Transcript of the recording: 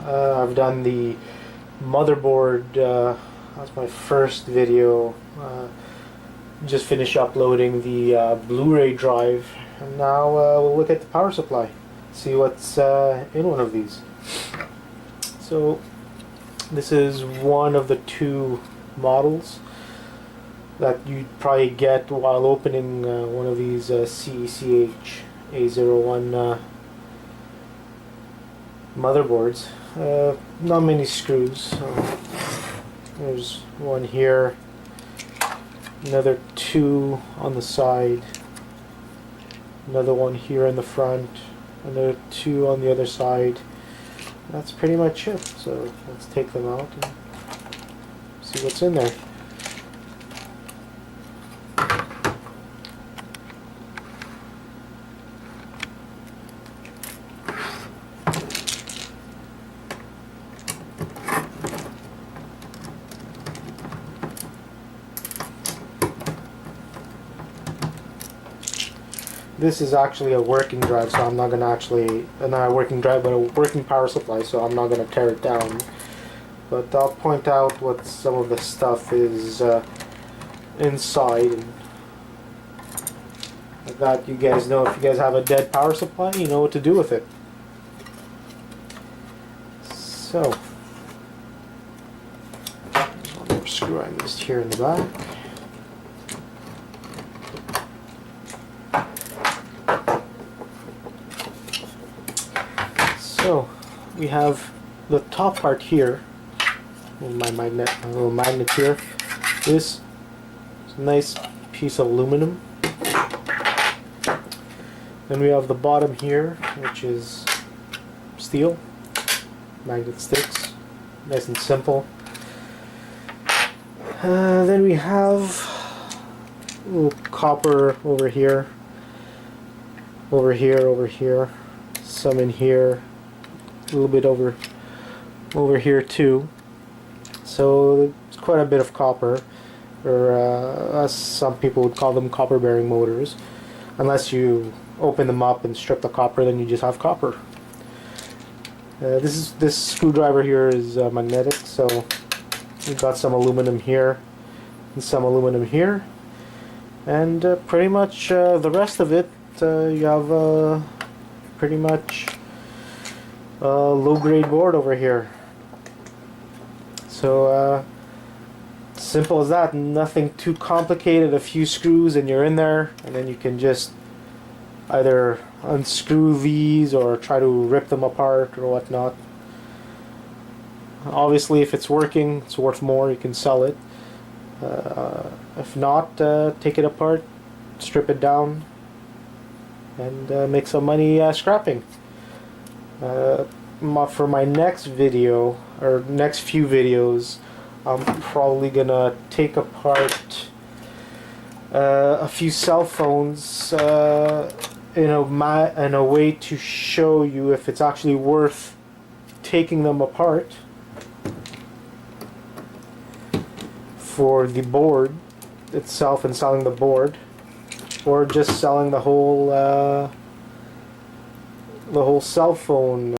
I've done the motherboard. That's my first video. Just finished uploading the Blu-ray drive, and now we'll look at the power supply, see what's in one of these. So this is one of the two models that you'd probably get while opening one of these CECH A01 motherboards. Not many screws. There's one here, another two on the side, another one here in the front, another two on the other side. That's pretty much it. So let's take them out and see what's in there. This is actually a working drive, so I'm not going to actually, not a working drive, but a working power supply, so I'm not going to tear it down. But I'll point out what some of the stuff is inside. And like that, you guys know, if you guys have a dead power supply, you know what to do with it. So, one more screw I missed here in the back. So we have the top part here, my little magnet here. This is a nice piece of aluminum. Then we have the bottom here, which is steel, magnet sticks, nice and simple. Then we have a little copper over here, over here, some in here. A little bit over here too, so it's quite a bit of copper, or as some people would call them, copper bearing motors. Unless you open them up and strip the copper, then you just have copper. This screwdriver here is magnetic, so we've got some aluminum here and some aluminum here, and pretty much the rest of it you have pretty much low-grade board over here. So simple as that, nothing too complicated. A few screws and you're in there, and then you can just either unscrew these or try to rip them apart or whatnot. Obviously, if it's working, it's worth more. You can sell it. If not, take it apart, strip it down, and make some money scrapping. For my next video, or next few videos, I'm probably gonna take apart a few cell phones in a way to show you if it's actually worth taking them apart for the board itself and selling the board, or just selling the whole cell phone